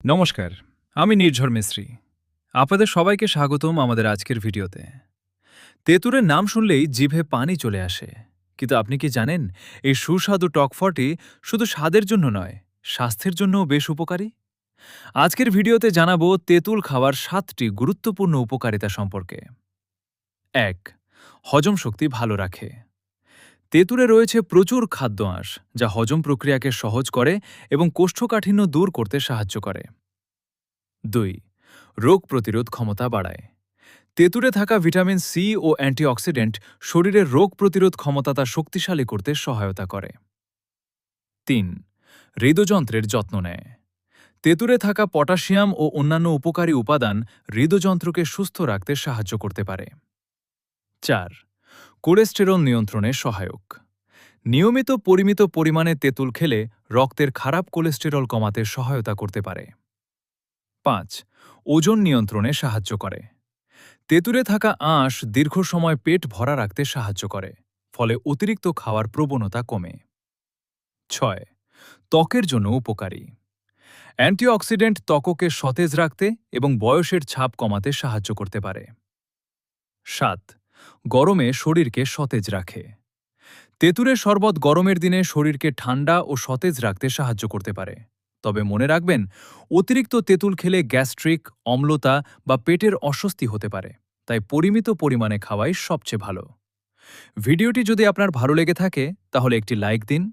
নমস্কার, আমি নির্ঝর মিস্ত্রি। আপনাদের সবাইকে স্বাগতম আমাদের আজকের ভিডিওতে। তেঁতুলের নাম শুনলেই জিভে পানি চলে আসে। কিন্তু আপনি কি জানেন, এই সুস্বাদু টকফটি শুধু স্বাদের জন্য নয়, স্বাস্থ্যের জন্যও বেশ উপকারী? আজকের ভিডিওতে জানাবো তেঁতুল খাওয়ার 7টি গুরুত্বপূর্ণ উপকারিতা সম্পর্কে। ১. হজম শক্তি ভালো রাখে। তেঁতুলে রয়েছে প্রচুর খাদ্য আঁশ, যা হজম প্রক্রিয়াকে সহজ করে এবং কোষ্ঠকাঠিন্য দূর করতে সাহায্য করে। ২. রোগ প্রতিরোধ ক্ষমতা বাড়ায়। তেঁতুলে থাকা ভিটামিন সি ও অ্যান্টিঅক্সিডেন্ট শরীরের রোগ প্রতিরোধ ক্ষমতা শক্তিশালী করতে সহায়তা করে। ৩. হৃদযন্ত্রের যত্ন নেয়। তেঁতুলে থাকা পটাশিয়াম ও অন্যান্য উপকারী উপাদান হৃদযন্ত্রকে সুস্থ রাখতে সাহায্য করতে পারে। ৪. কোলেস্টেরল নিয়ন্ত্রণে সহায়ক। নিয়মিত পরিমিত পরিমাণে তেঁতুল খেলে রক্তের খারাপ কোলেস্টেরল কমাতে সহায়তা করতে পারে। ৫. ওজন নিয়ন্ত্রণে সাহায্য করে। তেঁতুলে থাকা আঁশ দীর্ঘ সময় পেট ভরা রাখতে সাহায্য করে, ফলে অতিরিক্ত খাওয়ার প্রবণতা কমে। ৬. ত্বকের জন্য উপকারী। অ্যান্টিঅক্সিডেন্ট ত্বককে সতেজ রাখতে এবং বয়সের ছাপ কমাতে সাহায্য করতে পারে। ৭. গরমে শরীরকে সতেজ রাখে। তেঁতুলের শরবত গরমের দিনে শরীরকে ঠান্ডা ও সতেজ রাখতে সাহায্য করতে পারে। তবে মনে রাখবেন, অতিরিক্ত তেঁতুল খেলে গ্যাস্ট্রিক, অম্লতা বা পেটের অস্বস্তি হতে পারে, তাই পরিমিত পরিমাণে খাওয়াই সবচেয়ে ভালো। ভিডিওটি যদি আপনার ভালো লেগে থাকে তাহলে একটি লাইক দিন,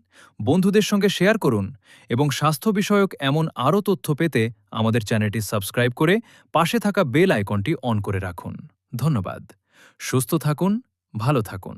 বন্ধুদের সঙ্গে শেয়ার করুন এবং স্বাস্থ্য বিষয়ক এমন আরও তথ্য পেতে আমাদের চ্যানেলটি সাবস্ক্রাইব করে পাশে থাকা বেল আইকনটি অন করে রাখুন। ধন্যবাদ। সুস্থ থাকুন, ভালো থাকুন।